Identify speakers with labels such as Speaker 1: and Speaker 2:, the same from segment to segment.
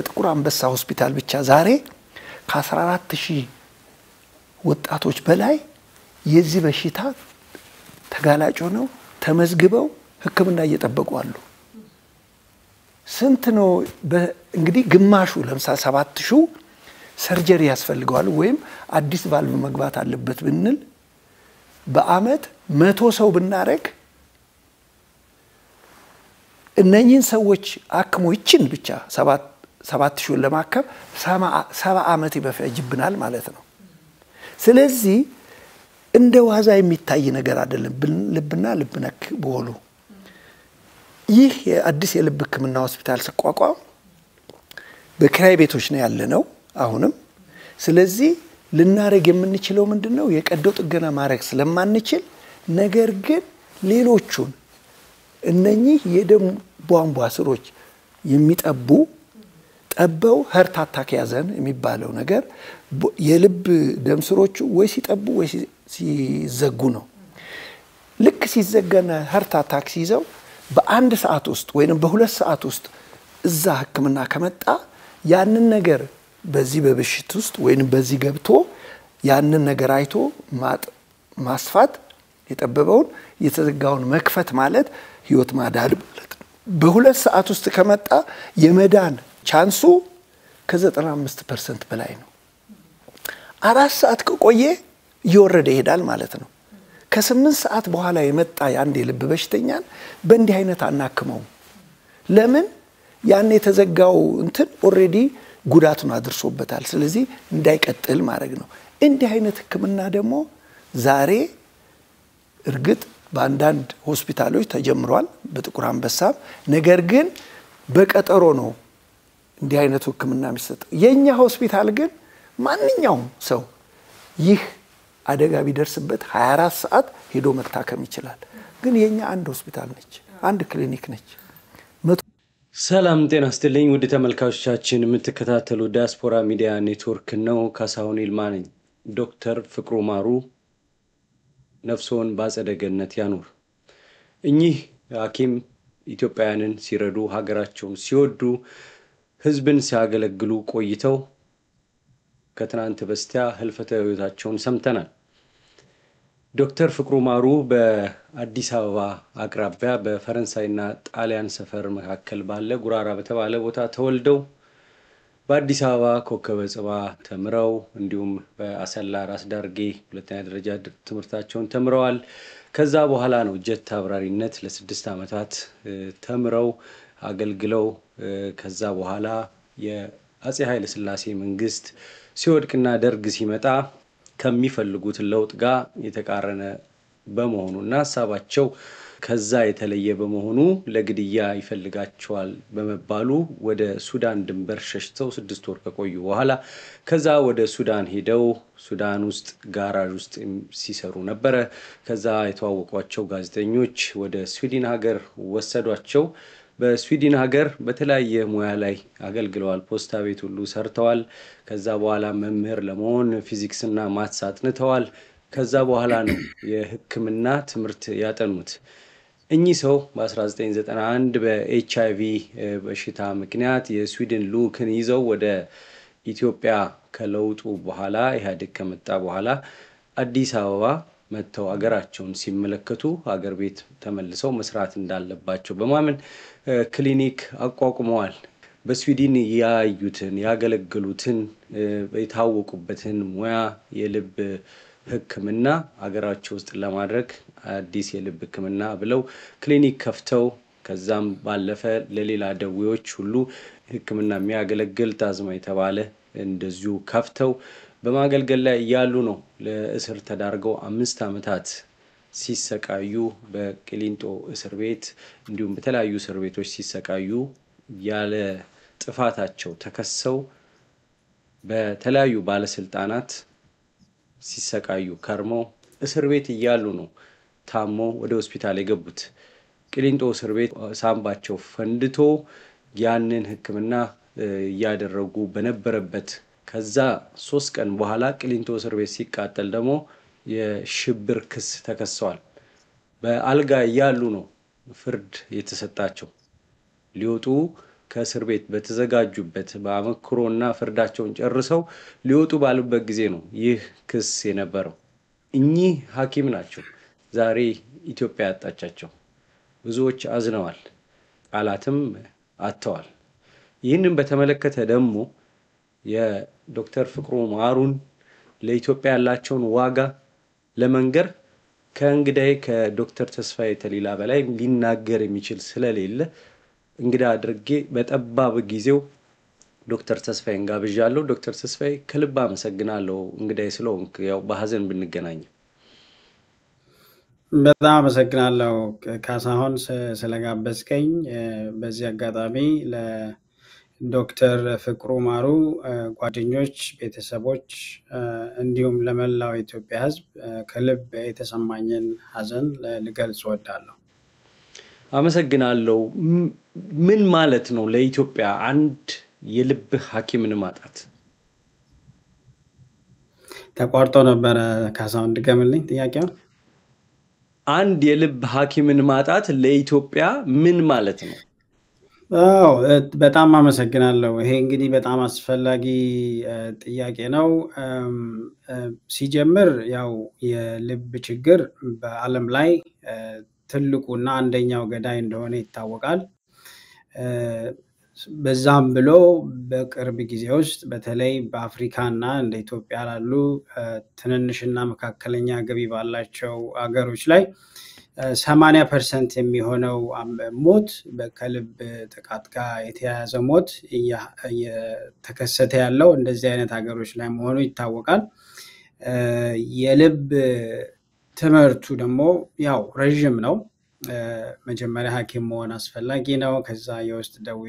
Speaker 1: በጥቁር አንበሳ ሆስፒታል ብቻ ዛሬ ከ14000 ወጣቶች በላይ የዚህ በሽታ ተጋላጭ ሆነው ተመዝግበው ህክምና እየጠበቁ አሉ ስንት ነው እንግዲህ ግማሹ ለምሳሌ 7000 ሰርጀሪ ያስፈልጋል ወይም አዲስ ቫልቭ መግባት አለበት ብንል በአመት 100 ሰው ብናረግ እነኚህን ሰዎች አክሞ ይችን ብቻ 7000 ለማከም 70 አመት ይፈጅብናል ማለት ነው ስለዚህ እንደ ዋዛ የሚታይ ነገር አይደለም ልብና ልብነክ በሆኑ ይህ የአዲስ የልብ ህክምና ሆስፒታል ሲቋቋም በክራይ ቤቶች ነው ያለነው አሁንም ስለዚህ ልናረግ የምንችለው ምንድነው የቀዶ ጥገና ማረግ ስለማንችል ነገር ግን ሌሎቹን እነኚህ የደም ቧንቧ ስሮች የሚጠቡ ጠበው ሀርት አታክ ያዘን የሚባለው ነገር የልብ ደም ስሮቹ ወይ ሲጠቡ ወይ ሲዘጉ ነው ልክ ሲዘጋና ሀርት አታክ ሲይዘው በአንድ ሰዓት ውስጥ ወይንም በሁለት ሰዓት ውስጥ እዛ ህክምና ከመጣ ያንን ነገር በዚህ በበሽት ውስጥ ወይንም በዚህ ገብቶ ያንን ነገር አይቶ ማስፋት የጠበበውን የተዘጋውን መክፈት ማለት ህይወት ማዳን ማለት በሁለት ሰዓት ውስጥ ከመጣ የመዳን ቻንሱ ከ95% በላይ ነው 4 ሰዓት ከቆየ ይወረደ ይሄዳል ማለት ነው ከ8 ሰዓት በኋላ የመጣ ያንዴ ልብ በሽተኛን በእንዲህ አይነት አናክመው ለምን ያን የተዘጋው እንትን ኦሬዲ ጉዳቱን አድርሶበታል ስለዚህ እንዳይቀጥል ማድረግ ነው እንዲህ አይነት ህክምና ደግሞ ዛሬ እርግጥ በአንዳንድ ሆስፒታሎች ተጀምሯል በጥቁር አንበሳ ነገር ግን በቀጠሮ ነው እንዲህ አይነት ህክምና የሚሰጠው የኛ ሆስፒታል ግን ማንኛውም ሰው ይህ አደጋ ቢደርስበት 24 ሰዓት ሄዶ መታከም ይችላል ግን የኛ አንድ ሆስፒታል ነች አንድ ክሊኒክ ነች
Speaker 2: ሰላም ጤና ይስጥልኝ ውድ ተመልካቾቻችን የምትከታተሉ ዲያስፖራ ሚዲያ ኔትወርክ ነው ካሳሁን ይልማ ነኝ ዶክተር ፍቅሩ ማሩ ነፍሶን ባጸደ ገነት ያኑር እኚህ ሐኪም ኢትዮጵያውያንን ሲረዱ ሀገራቸውን ሲወዱ ህዝብን ሲያገለግሉ ቆይተው ከትናንት በስቲያ ህልፈተ ህይወታቸውን ሰምተናል ዶክተር ፍቅሩ ማሩ በአዲስ አበባ አቅራቢያ በፈረንሳይና ጣሊያን ሰፈር መካከል ባለ ጉራራ በተባለ ቦታ ተወልደው በአዲስ አበባ ኮከበ ጽባ ተምረው እንዲሁም በአሰላ ራስ ዳርጌ ሁለተኛ ደረጃ ትምህርታቸውን ተምረዋል ከዛ በኋላ ነው ጀት አብራሪነት ለ6 አመታት ተምረው አገልግለው ከዛ በኋላ የአፄ ኃይለ ሥላሴ መንግስት ሲወድቅና ደርግ ሲመጣ ከሚፈልጉት ለውጥ ጋር የተቃረነ በመሆኑና ሐሳባቸው ከዛ የተለየ በመሆኑ ለግድያ ይፈልጋቸዋል በመባሉ ወደ ሱዳን ድንበር ሸሽተው 6 ወር ከቆዩ በኋላ ከዛ ወደ ሱዳን ሄደው ሱዳን ውስጥ ጋራዥ ውስጥ ሲሰሩ ነበር ከዛ የተዋወቋቸው ጋዜጠኞች ወደ ስዊድን ሀገር ወሰዷቸው በስዊድን ሀገር በተለያየ ሙያ ላይ አገልግለዋል ፖስታ ቤት ሁሉ ሰርተዋል ከዛ በኋላ መምህር ለመሆን ፊዚክስና ማትስ አጥንተዋል ከዛ በኋላ ነው የህክምና ትምህርት ያጠኑት እኚህ ሰው በ1991 በኤችአይቪ በሽታ ምክንያት የስዊድን ሉክን ይዘው ወደ ኢትዮጵያ ከለውጡ በኋላ ኢህአዴግ ከመጣ በኋላ አዲስ አበባ መተው ሀገራቸውን ሲመለከቱ ሀገር ቤት ተመልሰው መስራት እንዳለባቸው በማመን ክሊኒክ አቋቁመዋል በስዊድን ያዩትን ያገለግሉትን የታወቁበትን ሙያ የልብ ህክምና ሀገራቸው ውስጥ ለማድረግ አዲስ የልብ ህክምና ብለው ክሊኒክ ከፍተው ከዛም ባለፈ ለሌላ ደዌዎች ሁሉ ህክምና የሚያገለግል ታዝማ የተባለ እንደዚሁ ከፍተው በማገልገል ላይ ያሉ ነው ለእስር ተዳርገው 5 አመታት ሲሰቃዩ በቅሊንጦ እስር ቤት እንዲሁም በተለያዩ እስር ቤቶች ሲሰቃዩ ያለ ጥፋታቸው ተከሰው በተለያዩ ባለስልጣናት ሲሰቃዩ ከርመው እስር ቤት እያሉ ነው ታሞ ወደ ሆስፒታል የገቡት ቅሊንጦ እስር ቤት ሳምባቸው ፈንድቶ ያንን ህክምና ያደረጉ በነበረበት ከዛ 3 ቀን በኋላ ቅሊንጦ እስር ቤት ሲቃጠል ደግሞ የሽብር ክስ ተከሰዋል በአልጋ ያሉ ነው ፍርድ የተሰጣቸው ሊወጡ ከእስር ቤት በተዘጋጁበት በአመክሮና ፍርዳቸውን ጨርሰው ሊወጡ ባሉበት ጊዜ ነው ይህ ክስ የነበረው። እኚህ ሐኪም ናቸው ዛሬ ኢትዮጵያ ያጣቻቸው። ብዙዎች አዝነዋል፣ ቃላትም አጥተዋል። ይህንን በተመለከተ ደግሞ የዶክተር ፍቅሩ ማሩን ለኢትዮጵያ ያላቸውን ዋጋ ለመንገር ከእንግዳዬ ከዶክተር ተስፋዬ ተሊላ በላይ ሊናገር የሚችል ስለሌለ እንግዳ አድርጌ በጠባብ ጊዜው ዶክተር ተስፋዬን ጋብዣለሁ። ዶክተር ተስፋዬ ከልብ አመሰግናለሁ እንግዳዬ ስለሆንክ፣ ያው በሐዘን ብንገናኝ።
Speaker 3: በጣም አመሰግናለሁ ካሳሁን ስለጋበዝከኝ። በዚህ አጋጣሚ ለዶክተር ፍቅሩ ማሩ ጓደኞች፣ ቤተሰቦች እንዲሁም ለመላው ኢትዮጵያ ሕዝብ ከልብ የተሰማኝን ሐዘን ልገልጽ እወዳለሁ።
Speaker 2: አመሰግናለሁ። ምን ማለት ነው ለኢትዮጵያ አንድ የልብ ሐኪምን ማጣት?
Speaker 3: ተቋርጦ ነበረ ካሳሁን፣ ድገምልኝ ጥያቄውን።
Speaker 2: አንድ የልብ ሐኪምን ማጣት ለኢትዮጵያ ምን ማለት ነው?
Speaker 3: በጣም አመሰግናለሁ። ይሄ እንግዲህ በጣም አስፈላጊ ጥያቄ ነው። ሲጀምር ያው የልብ ችግር በዓለም ላይ ትልቁና አንደኛው ገዳይ እንደሆነ ይታወቃል። በዛም ብሎ በቅርብ ጊዜ ውስጥ በተለይ በአፍሪካና እንደ ኢትዮጵያ ላሉ ትንንሽና መካከለኛ ገቢ ባላቸው አገሮች ላይ 80% የሚሆነው ሞት ከልብ ጥቃት ጋር የተያያዘ ሞት እየተከሰተ ያለው እንደዚህ አይነት ሀገሮች ላይ መሆኑ ይታወቃል። የልብ ትምህርቱ ደግሞ ያው ረጅም ነው። መጀመሪያ ሐኪም መሆን አስፈላጊ ነው። ከዛ የውስጥ ደዌ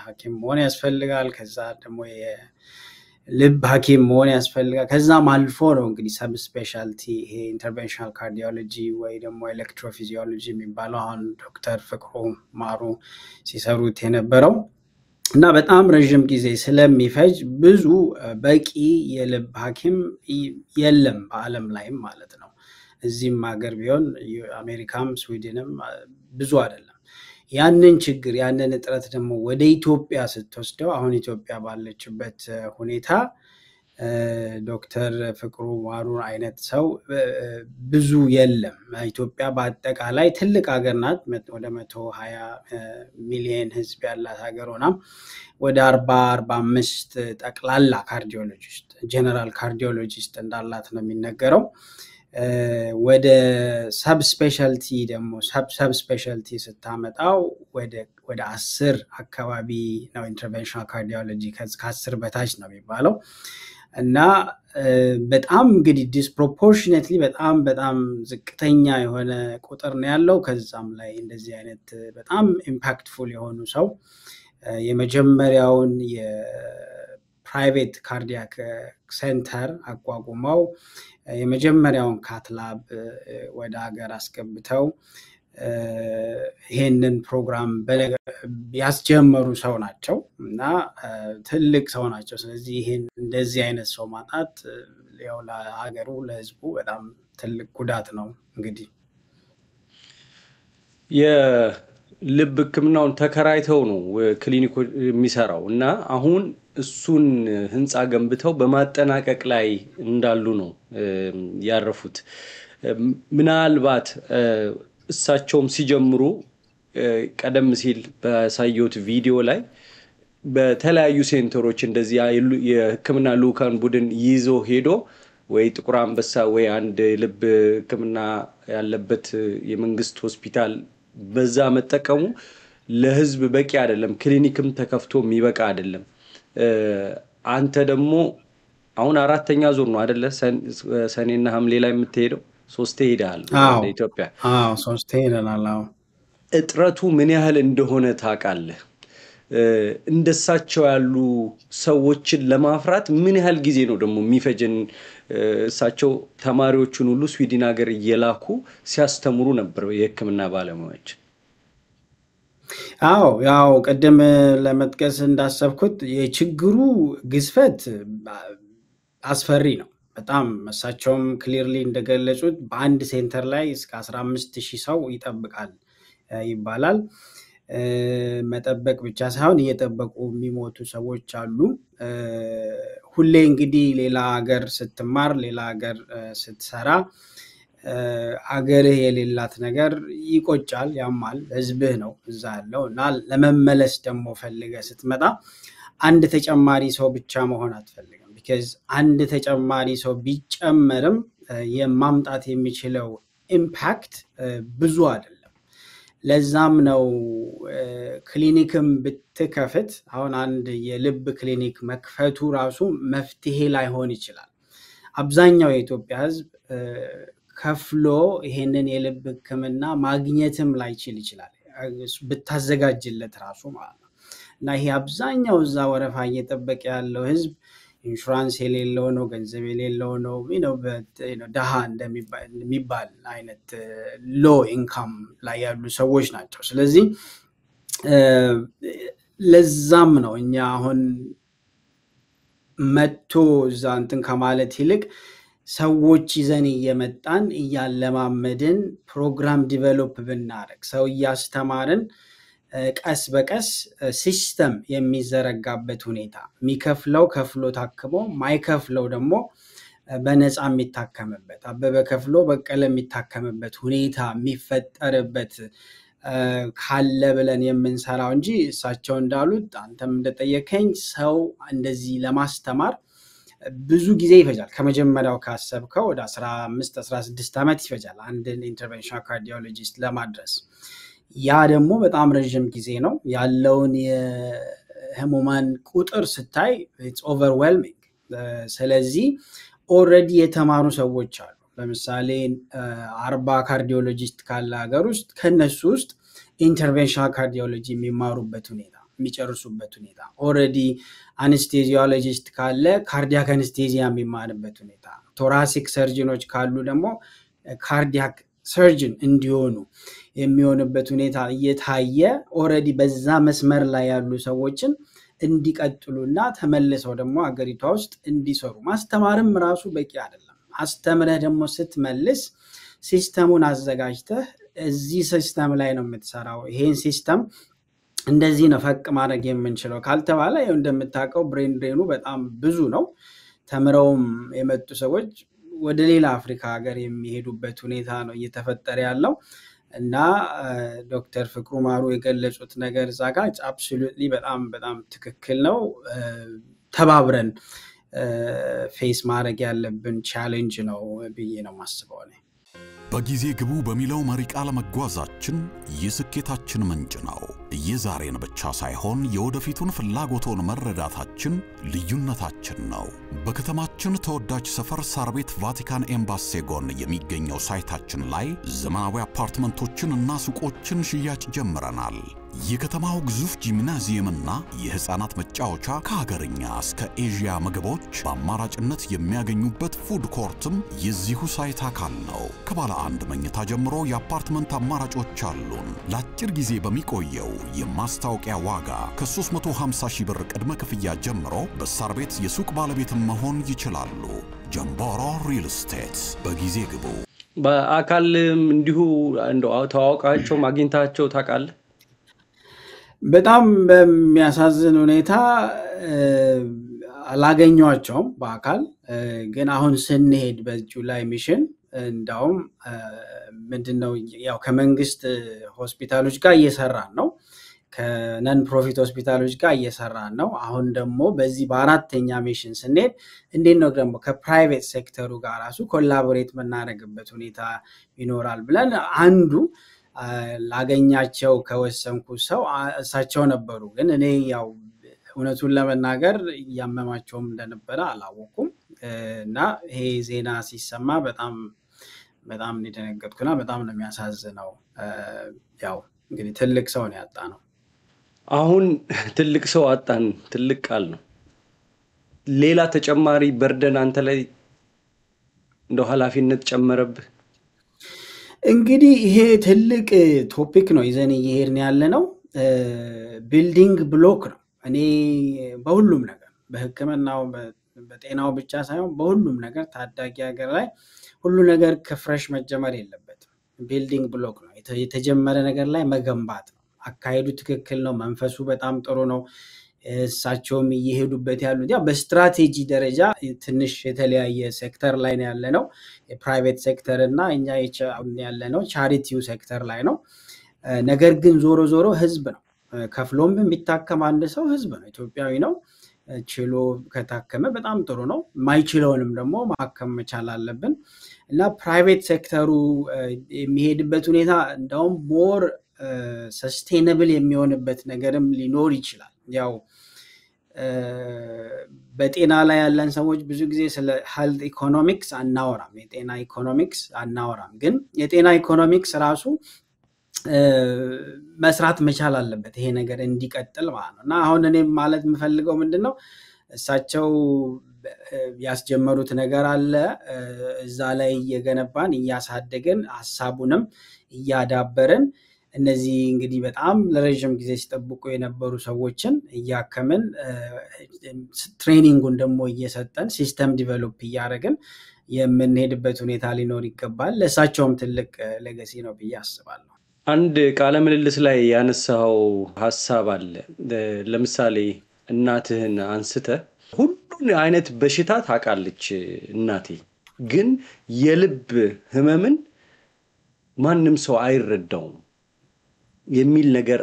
Speaker 3: ሐኪም መሆን ያስፈልጋል። ከዛ ደግሞ የልብ ሐኪም መሆን ያስፈልጋል። ከዛም አልፎ ነው እንግዲህ ሰብ ስፔሻልቲ ይሄ ኢንተርቬንሽናል ካርዲዮሎጂ ወይ ደግሞ ኤሌክትሮፊዚዮሎጂ የሚባለው አሁን ዶክተር ፍቅሩ ማሩ ሲሰሩት የነበረው እና በጣም ረጅም ጊዜ ስለሚፈጅ ብዙ በቂ የልብ ሐኪም የለም በዓለም ላይም ማለት ነው። እዚህም ሀገር ቢሆን አሜሪካም ስዊድንም ብዙ አይደለም። ያንን ችግር ያንን እጥረት ደግሞ ወደ ኢትዮጵያ ስትወስደው አሁን ኢትዮጵያ ባለችበት ሁኔታ ዶክተር ፍቅሩ ማሩ አይነት ሰው ብዙ የለም። ኢትዮጵያ በአጠቃላይ ትልቅ ሀገር ናት። ወደ 120 ሚሊዮን ሕዝብ ያላት ሀገር ሆና ወደ 40-45 ጠቅላላ ካርዲዮሎጂስት ጀነራል ካርዲዮሎጂስት እንዳላት ነው የሚነገረው። ወደ ሰብ ስፔሻልቲ ደግሞ ሰብ ስፔሻልቲ ስታመጣው ወደ 10 አካባቢ ነው ኢንተርቬንሽናል ካርዲዮሎጂ ከ10 በታች ነው የሚባለው እና በጣም እንግዲህ ዲስፕሮፖርሽኔትሊ በጣም ዝቅተኛ የሆነ ቁጥር ነው ያለው። ከዛም ላይ እንደዚህ አይነት በጣም ኢምፓክትፉል የሆኑ ሰው የመጀመሪያውን የፕራይቬት ካርዲያክ ሴንተር አቋቁመው የመጀመሪያውን ካትላብ ወደ ሀገር አስገብተው ይሄንን ፕሮግራም ያስጀመሩ ሰው ናቸው እና ትልቅ ሰው ናቸው። ስለዚህ ይሄን እንደዚህ አይነት ሰው ማጣት ያው ለሀገሩ ለሕዝቡ በጣም ትልቅ ጉዳት ነው። እንግዲህ
Speaker 2: የልብ ሕክምናውን ተከራይተው ነው ክሊኒኩ የሚሰራው እና አሁን እሱን ህንፃ ገንብተው በማጠናቀቅ ላይ እንዳሉ ነው ያረፉት። ምናልባት እሳቸውም ሲጀምሩ ቀደም ሲል በሳየሁት ቪዲዮ ላይ በተለያዩ ሴንተሮች እንደዚህ የህክምና ልኡካን ቡድን ይዞ ሄዶ ወይ ጥቁር አንበሳ ወይ አንድ ልብ ህክምና ያለበት የመንግስት ሆስፒታል በዛ መጠቀሙ ለህዝብ በቂ አይደለም። ክሊኒክም ተከፍቶ የሚበቃ አይደለም። አንተ ደግሞ አሁን 4ኛ ዙር ነው አይደለ? ሰኔና ሐምሌ ላይ የምትሄደው 3 ሄደሃል ወደ ኢትዮጵያ።
Speaker 3: 3 ሄደናል።
Speaker 2: እጥረቱ ምን ያህል እንደሆነ ታውቃለህ? እንደሳቸው ያሉ ሰዎችን ለማፍራት ምን ያህል ጊዜ ነው ደግሞ የሚፈጅን? እሳቸው ተማሪዎቹን ሁሉ ስዊድን ሀገር እየላኩ ሲያስተምሩ ነበር የህክምና ባለሙያዎች።
Speaker 3: ያው ቀደም ለመጥቀስ እንዳሰብኩት የችግሩ ግዝፈት አስፈሪ ነው በጣም። እሳቸውም ክሊርሊ እንደገለጹት በአንድ ሴንተር ላይ እስከ 15000 ሰው ይጠብቃል ይባላል። መጠበቅ ብቻ ሳይሆን እየጠበቁ የሚሞቱ ሰዎች አሉ። ሁሌ እንግዲህ ሌላ ሀገር ስትማር ሌላ ሀገር ስትሰራ አገርህ የሌላት ነገር ይቆጫል፣ ያማል። ህዝብህ ነው እዛ ያለው እና ለመመለስ ደግሞ ፈልገህ ስትመጣ አንድ ተጨማሪ ሰው ብቻ መሆን አትፈልግም። because አንድ ተጨማሪ ሰው ቢጨመርም የማምጣት የሚችለው ኢምፓክት ብዙ አይደለም። ለዛም ነው ክሊኒክም ብትከፍት አሁን አንድ የልብ ክሊኒክ መክፈቱ ራሱ መፍትሄ ላይሆን ይችላል። አብዛኛው የኢትዮጵያ ህዝብ ከፍሎ ይሄንን የልብ ህክምና ማግኘትም ላይችል ይችላል ብታዘጋጅለት ራሱ ማለት ነው። እና ይሄ አብዛኛው እዛ ወረፋ እየጠበቀ ያለው ህዝብ ኢንሹራንስ የሌለው ነው፣ ገንዘብ የሌለው ነው፣ ደሃ እንደሚባል አይነት ሎ ኢንካም ላይ ያሉ ሰዎች ናቸው። ስለዚህ ለዛም ነው እኛ አሁን መጥቶ እዛ እንትን ከማለት ይልቅ ሰዎች ይዘን እየመጣን እያለማመድን ፕሮግራም ዲቨሎፕ ብናደርግ ሰው እያስተማርን ቀስ በቀስ ሲስተም የሚዘረጋበት ሁኔታ የሚከፍለው ከፍሎ ታክሞ ማይከፍለው ደግሞ በነፃ የሚታከምበት አበበ ከፍሎ በቀለ የሚታከምበት ሁኔታ የሚፈጠርበት ካለ ብለን የምንሰራው እንጂ እሳቸው እንዳሉት አንተም እንደጠየቀኝ ሰው እንደዚህ ለማስተማር ብዙ ጊዜ ይፈጃል። ከመጀመሪያው ካሰብከው ወደ 15-16 ዓመት ይፈጃል አንድን ኢንተርቬንሽናል ካርዲዮሎጂስት ለማድረስ። ያ ደግሞ በጣም ረጅም ጊዜ ነው። ያለውን የህሙማን ቁጥር ስታይ it's overwhelming። ስለዚህ ኦልሬዲ የተማሩ ሰዎች አሉ። ለምሳሌ 40 ካርዲዮሎጂስት ካለ ሀገር ውስጥ ከነሱ ውስጥ ኢንተርቬንሽናል ካርዲዮሎጂ የሚማሩበት ሁኔታ የሚጨርሱበት ሁኔታ፣ ኦልሬዲ አነስቴዚዮሎጂስት ካለ ካርዲያክ አነስቴዚያ የሚማርበት ሁኔታ፣ ቶራሲክ ሰርጅኖች ካሉ ደግሞ ካርዲያክ ሰርጅን እንዲሆኑ የሚሆንበት ሁኔታ እየታየ ኦልሬዲ በዛ መስመር ላይ ያሉ ሰዎችን እንዲቀጥሉና ተመልሰው ደግሞ አገሪቷ ውስጥ እንዲሰሩ ማስተማርም ራሱ በቂ አይደለም። አስተምረህ ደግሞ ስትመልስ ሲስተሙን አዘጋጅተህ እዚህ ሲስተም ላይ ነው የምትሰራው። ይሄን ሲስተም እንደዚህ ነው ፈቅ ማድረግ የምንችለው ካልተባለ እንደምታውቀው ብሬን ድሬኑ በጣም ብዙ ነው። ተምረውም የመጡ ሰዎች ወደ ሌላ አፍሪካ ሀገር የሚሄዱበት ሁኔታ ነው እየተፈጠረ ያለው እና ዶክተር ፍቅሩ ማሩ የገለጹት ነገር ዛጋ አብሶሉትሊ በጣም በጣም ትክክል ነው። ተባብረን ፌስ ማድረግ ያለብን ቻሌንጅ ነው ብዬ ነው ማስበው ነው።
Speaker 4: በጊዜ ግቡ በሚለው መሪ ቃል መጓዛችን የስኬታችን ምንጭ ነው። የዛሬን ብቻ ሳይሆን የወደፊቱን ፍላጎቶን መረዳታችን ልዩነታችን ነው። በከተማችን ተወዳጅ ሰፈር ሳር ቤት ቫቲካን ኤምባሲ ጎን የሚገኘው ሳይታችን ላይ ዘመናዊ አፓርትመንቶችን እና ሱቆችን ሽያጭ ጀምረናል። የከተማው ግዙፍ ጂምናዚየምና የህፃናት መጫወቻ ከሀገርኛ እስከ ኤዥያ ምግቦች በአማራጭነት የሚያገኙበት ፉድ ኮርትም የዚሁ ሳይት አካል ነው። ከባለ አንድ መኝታ ጀምሮ የአፓርትመንት አማራጮች አሉን። ለአጭር ጊዜ በሚቆየው የማስታወቂያ ዋጋ ከ350,000 ብር ቅድመ ክፍያ ጀምሮ በሳር ቤት የሱቅ ባለቤትም መሆን ይችላሉ። ጀምቦሮ ሪል ስቴት በጊዜ ግቡ።
Speaker 2: በአካልም እንዲሁ እንደው ተዋውቃቸው ማግኝታቸው ታውቃለህ?
Speaker 3: በጣም በሚያሳዝን ሁኔታ አላገኘዋቸውም በአካል። ግን አሁን ስንሄድ በጁላይ ሚሽን እንዳውም ምንድነው ያው ከመንግስት ሆስፒታሎች ጋር እየሰራን ነው፣ ከነን ፕሮፊት ሆስፒታሎች ጋር እየሰራን ነው። አሁን ደግሞ በዚህ በአራተኛ ሚሽን ስንሄድ እንዴት ነው ደግሞ ከፕራይቬት ሴክተሩ ጋር ራሱ ኮላቦሬት መናረግበት ሁኔታ ይኖራል ብለን አንዱ ላገኛቸው ከወሰንኩ ሰው እሳቸው ነበሩ። ግን እኔ ያው እውነቱን ለመናገር ያመማቸውም እንደነበረ አላወኩም እና ይሄ ዜና ሲሰማ በጣም በጣም እንደደነገጥኩና በጣም ነው የሚያሳዝነው። ያው እንግዲህ ትልቅ ሰው ነው ያጣነው።
Speaker 2: አሁን ትልቅ ሰው አጣን ትልቅ ቃል ነው። ሌላ ተጨማሪ በርደን አንተ ላይ እንደው ኃላፊነት ጨመረብህ?
Speaker 3: እንግዲህ ይሄ ትልቅ ቶፒክ ነው ይዘን እየሄድን ያለነው። ቢልዲንግ ብሎክ ነው። እኔ በሁሉም ነገር በህክምናው በጤናው ብቻ ሳይሆን በሁሉም ነገር ታዳጊ ሀገር ላይ ሁሉ ነገር ከፍሬሽ መጀመር የለበትም። ቢልዲንግ ብሎክ ነው። የተጀመረ ነገር ላይ መገንባት ነው። አካሄዱ ትክክል ነው መንፈሱ በጣም ጥሩ ነው እሳቸውም እየሄዱበት ያሉት ያው በስትራቴጂ ደረጃ ትንሽ የተለያየ ሴክተር ላይ ነው ያለነው የፕራይቬት ሴክተር እና እኛ ያለነው ቻሪቲው ሴክተር ላይ ነው ነገር ግን ዞሮ ዞሮ ህዝብ ነው ከፍሎም ቢታከም አንድ ሰው ህዝብ ነው ኢትዮጵያዊ ነው ችሎ ከታከመ በጣም ጥሩ ነው ማይችለውንም ደግሞ ማከም መቻል አለብን እና ፕራይቬት ሴክተሩ የሚሄድበት ሁኔታ እንደውም ሞር ሰስቴይነብል የሚሆንበት ነገርም ሊኖር ይችላል ያው በጤና ላይ ያለን ሰዎች ብዙ ጊዜ ስለ ሄልት ኢኮኖሚክስ አናወራም የጤና ኢኮኖሚክስ አናወራም ግን የጤና ኢኮኖሚክስ ራሱ መስራት መቻል አለበት ይሄ ነገር እንዲቀጥል ማለት ነውና አሁን እኔ ማለት የምፈልገው ምንድነው እሳቸው ያስጀመሩት ነገር አለ እዛ ላይ እየገነባን እያሳደገን ሐሳቡንም እያዳበረን እነዚህ እንግዲህ በጣም ለረጅም ጊዜ ሲጠብቁ የነበሩ ሰዎችን እያከመን ትሬኒንጉን ደግሞ እየሰጠን ሲስተም ዲቨሎፕ እያደረግን የምንሄድበት ሁኔታ ሊኖር ይገባል ለእሳቸውም ትልቅ ሌጋሲ ነው ብዬ አስባለሁ
Speaker 2: አንድ ቃለ ምልልስ ላይ ያነሳው ሐሳብ አለ ለምሳሌ እናትህን አንስተ ሁሉን አይነት በሽታ ታቃለች እናቴ ግን የልብ ህመምን ማንንም ሰው አይረዳውም የሚል ነገር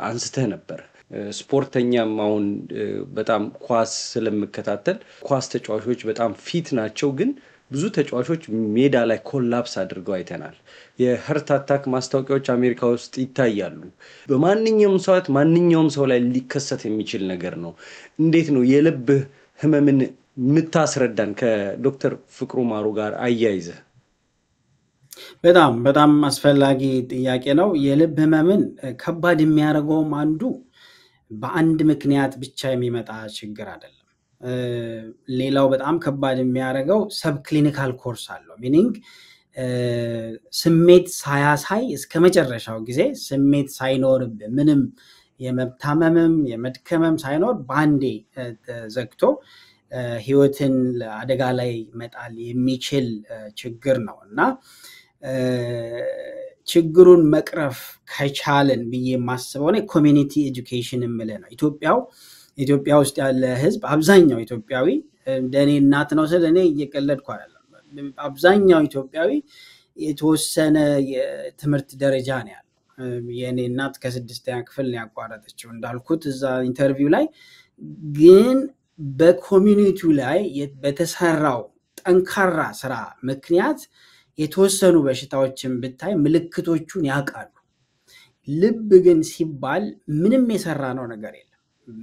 Speaker 2: አንስተ ነበር ስፖርተኛም አሁን በጣም ኳስ ስለምከታተል ኳስ ተጫዋቾች በጣም ፊት ናቸው ግን ብዙ ተጫዋቾች ሜዳ ላይ ኮላፕስ አድርገው አይተናል የሀርት አታክ ማስታወቂያዎች አሜሪካ ውስጥ ይታያሉ በማንኛውም ሰዓት ማንኛውም ሰው ላይ ሊከሰት የሚችል ነገር ነው እንዴት ነው የልብ ህመምን ምታስረዳን ከዶክተር ፍቅሩ ማሩ ጋር አያይዘ
Speaker 3: በጣም አስፈላጊ ጥያቄ ነው የልብ ህመምን ከባድ የሚያደርገው አንዱ በአንድ ምክንያት ብቻ የሚመጣ ችግር አይደለም ሌላው በጣም ከባድ የሚያደርገው ሰብ ክሊኒካል ኮርስ አለው ሚኒንግ ስሜት ሳያሳይ እስከመጨረሻው ጊዜ ስሜት ሳይኖር ምንም የመታመምም የመድከምም ሳይኖር ባንዴ ዘግቶ ህይወትን አደጋ ላይ መጣል የሚችል ችግር ነውና ችግሩን መቅረፍ ከቻለን ብዬ ማስበው ነው ኮሚኒቲ ኤጁኬሽን ምለ ነው ኢትዮጵያ ውስጥ ያለ ህዝብ አብዛኛው ኢትዮጵያዊ እንደኔ እናት ነው ስለኔ እየቀለድኩ አይደለም አብዛኛው ኢትዮጵያዊ የተወሰነ የትምህርት ደረጃ ነው ያለው የኔ እናት ከ6ኛ ክፍል ነው ያቋረጠችው እንዳልኩት እዛ ኢንተርቪው ላይ ግን በኮሚኒቲው ላይ በተሰራው ጠንካራ ስራ ምክንያት የተወሰኑ በሽታዎችን ብታይ ምልክቶቹን ያቃሉ ልብ ግን ሲባል ምንም የሰራ ነው ነገር የለም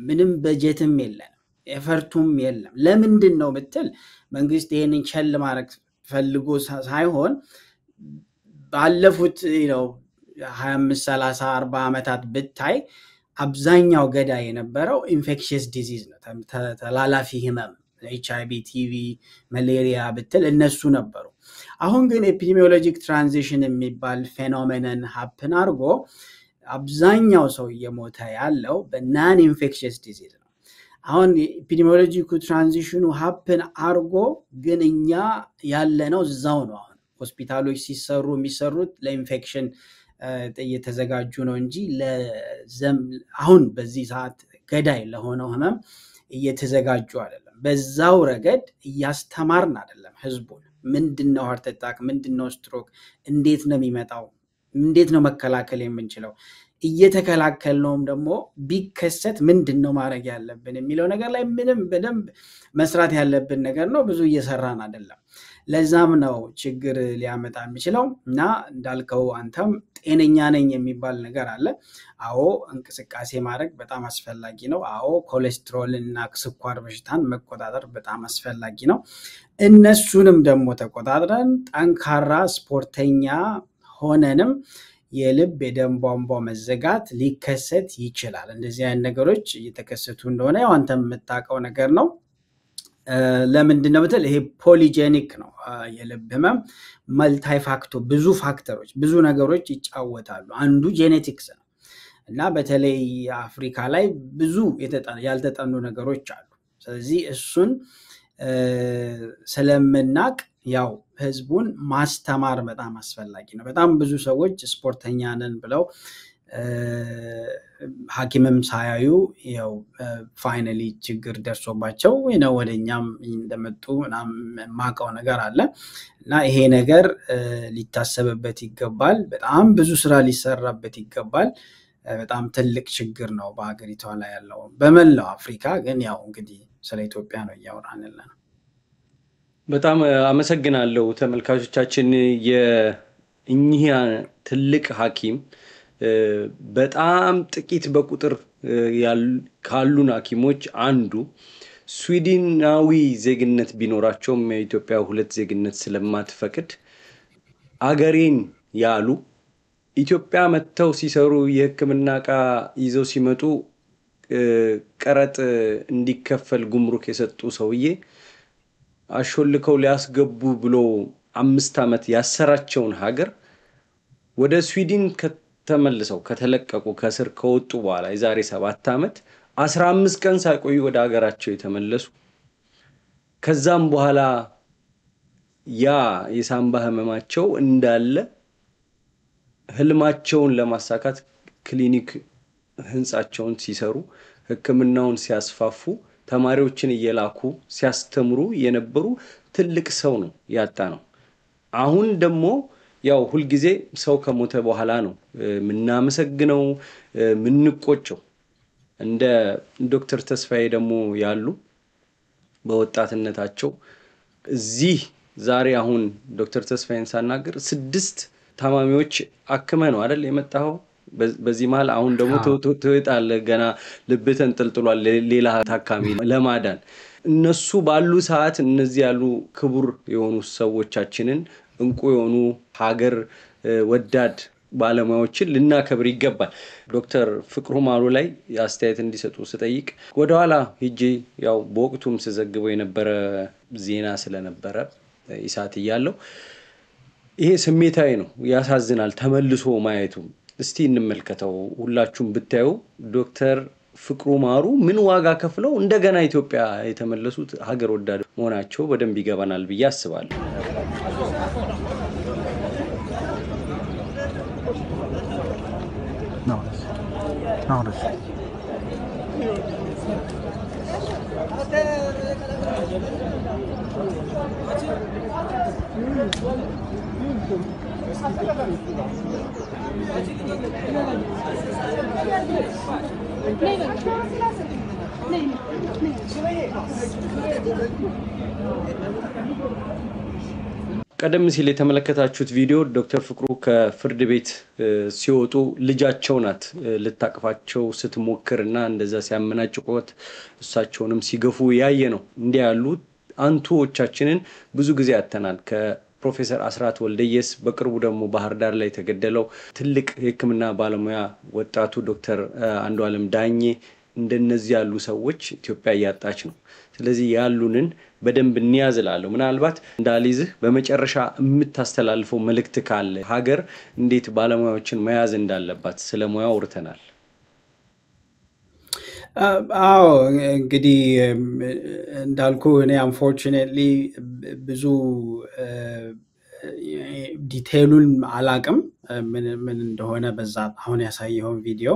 Speaker 3: ምንም በጀትም የለም ኤፈርቱም የለም ለምንድነው ምትል መንግስት ይሄንን ቸል ማድረግ ፈልጎ ሳይሆን ባለፉት 25 30 40 አመታት ብታይ አብዛኛው ገዳይ የነበረው ኢንፌክሽስ ዲዚዝ ነው ተላላፊ ህመም HIV ቲቪ ማሌሪያ ብትል እነሱ ነበሩ አሁን ግን ኤፒዲሚዮሎጂክ ትራንዚሽን የሚባል ፌኖሜነን ሃፕን አርጎ አብዛኛው ሰው እየሞተ ያለው በናን ኢንፌክሽስ ዲዚዝ ነው አሁን ኤፒዲሚዮሎጂክ ትራንዚሽኑ ሃፕን አርጎ ግን እኛ ያለነው እዛው ነው አሁን ሆስፒታሎች ሲሰሩ የሚሰሩት ለኢንፌክሽን እየተዘጋጁ ነው እንጂ አሁን በዚህ ሰዓት ገዳይ ለሆነው ህመም እየተዘጋጁ አይደለም በዛው ረገድ ያስተማርን አይደለም ህዝቡን ምንድነው ሃርት አታክ ምንድነው ስትሮክ እንዴት ነው የሚመጣው እንዴት ነው መከላከል የምንችለው እየተከላከልነውም ደግሞ ቢከሰት ምንድነው ማድረግ ያለብን የሚለው ነገር ላይ ምንም በደንብ መስራት ያለብን ነገር ነው ብዙ እየሰራን አይደለም ለዛም ነው ችግር ሊያመጣ የሚችለው እና እንዳልከው አንተም ጤነኛ ነኝ የሚባል ነገር አለ አዎ እንቅስቃሴ ማድረግ በጣም አስፈላጊ ነው አዎ ኮሌስትሮልና ስኳር በሽታን መቆጣጠር በጣም አስፈላጊ ነው እነሱንም ደግሞ ተቆጣጥረን ጠንካራ ስፖርተኛ ሆነንም የልብ የደም ቧንቧ መዘጋት ሊከሰት ይችላል እንደዚህ አይነት ነገሮች እየተከሰቱ እንደሆነ ያው አንተም የምታውቀው ነገር ነው ለምንድነው በተለ ይሄ ፖሊጄኒክ ነው የልብ ህመም መልታይ ፋክተር ብዙ ፋክተሮች ብዙ ነገሮች ይጫወታሉ አንዱ ጄኔቲክስ ነው እና በተለይ አፍሪካ ላይ ብዙ ያልተጠኑ ነገሮች አሉ ስለዚህ እሱን ስለምናቅ ያው ህዝቡን ማስተማር በጣም አስፈላጊ ነው በጣም ብዙ ሰዎች ስፖርተኛ ነን ብለው ሐኪምም ሳያዩ ያው ፋይናሊ ችግር ደርሶባቸው ነው ወደኛም እንደመጡ ማቀው ነገር አለ እና ይሄ ነገር ሊታሰብበት ይገባል በጣም ብዙ ስራ ሊሰራበት ይገባል በጣም ትልቅ ችግር ነው በአገሪቷ ላይ ያለው በመላው አፍሪካ ግን ያው እንግዲህ ስለ ኢትዮጵያ ነው ያወራንልና
Speaker 2: በጣም አመሰግናለሁ ተመልካቾቻችን የእኚህ ትልቅ ሐኪም በጣም ጥቂት በቁጥር ካሉን ሐኪሞች አንዱ ስዊድናዊ ዜግነት ቢኖራቸውም የኢትዮጵያ ሁለት ዜግነት ስለማትፈቅድ አገሬን ያሉ ኢትዮጵያ መተው ሲሰሩ የሕክምና ዕቃ ይዘው ሲመጡ ቀረጥ እንዲከፈል ጉምሩክ የሰጡ ሰውዬ አሾልከው ሊያስገቡ ብሎ 5 ዓመት ያሰራቸውን ሀገር ወደ ስዊድን ተመልሰው ከተለቀቁ ከስር ከወጡ በኋላ የዛሬ 7 ዓመት 15 ቀን ሳይቆዩ ወደ ሀገራቸው የተመለሱ ከዛም በኋላ ያ የሳምባ ህመማቸው እንዳለ ህልማቸውን ለማሳካት ክሊኒክ ህንጻቸውን ሲሰሩ ህክምናውን ሲያስፋፉ ተማሪዎችን እየላኩ ሲያስተምሩ የነበሩ ትልቅ ሰው ነው ያጣ ነው አሁን ደግሞ ያው ሁሉ ጊዜ ሰው ከሞተ በኋላ ነው ምናመሰግነው ምንቆጨው እንደ ዶክተር ተስፋዬ ደግሞ ያሉ በወጣትነታቸው እዚህ ዛሬ አሁን ዶክተር ተስፋዬን ሳናገር 6 ታማሚዎች አክመ ነው አይደል የመጣው በዚህ መሃል አሁን ደግሞ ተወጣለ ገና ልብተን ጥልጥሏል ሌላ ታካሚ ለማዳን እነሱ ባሉ ሰዓት እነዚህ ያሉ ክቡር የሆኑ ሰዎቻችንን እንቁ የሆኑ ሀገር ወዳድ ባለሙያዎችን ልናከብር ይገባል ዶክተር ፍቅሩ ማሩ ላይ አስተያየት እንዲሰጡ ስጠይቅ ወደኋላ ሂጂ ያው በወቅቱም ስዘግበው የነበረ ዜና ስለነበረ ኢሳት ይያለው ይሄ ስሜታዊ ነው ያሳዝናል ተመልሶ ማየቱ እስቲ እንመልከተው ሁላችሁም ብታዩ ዶክተር ፍቅሩ ማሩ ምን ዋጋ ከፍለው እንደገና ኢትዮጵያ የተመለሱት ሀገር ወዳድ መሆናቸው በደንብ ይገባናል ብዬ አስባለሁ
Speaker 5: No.
Speaker 2: ቀደም ሲል የተመለከታችሁት ቪዲዮ ዶክተር ፍቅሩ ከፍርድ ቤት ሲወጡ ልጃቸው ናት ልታቅፋቸው ስትሞክርና እንደዛ ሲያመናጭቆት እሳቸውንም ሲገፉ ያየ ነው እንዲያ ያሉ አንቱዎቻችንን ብዙ ጊዜ ያተናል ከፕሮፌሰር አስራት ወልደየስ በቅርቡ ደግሞ ባህር ዳር ላይ ተገደለው ትልቅ የሕክምና ባለሙያ ወጣቱ ዶክተር አንዱዓለም ዳኜ እንደነዚህ ያሉ ሰዎች ኢትዮጵያ ያጣች ነው ስለዚህ ያሉንን በደንብ እንያዝላለሁ ምናልባት እንዳልይዝህ በመጨረሻ የምታስተላልፈው መልእክት ካለ ሀገር እንዴት ባለሙያዎችን መያዝ እንዳለባት ስለሙያው ወርተናል
Speaker 3: አዎ እንግዲህ እንዳልኩ እኔ unfortunately ብዙ ዲቴይሉን አላቅም ምን እንደሆነ በዛ አሁን ያሳየው ቪዲዮ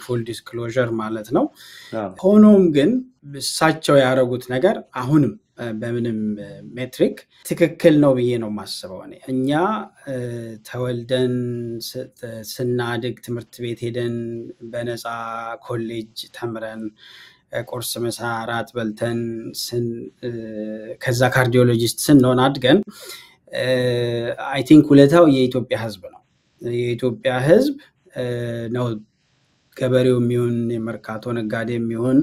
Speaker 3: full disclosure ማለት ነው ሆኖም ግን እሳቸው ያረጉት ነገር አሁንም በምንም ሜትሪክ ትክክል ነው ብዬ ነው ማስበው እኛ ተወልደን ስናድግ ትምህርት ቤት ሄደን በነፃ ኮሌጅ ተምረን ቁርስ ምሳ ራት በልተን ከዛ ካርዲዮሎጂስት ስንሆን አድገን I think ሁለታው የኢትዮጵያ ህዝብ ነው የኢትዮጵያ ህዝብ ነው ገበሬው የሚሆን የመርካቶ ነጋዴ የሚሆን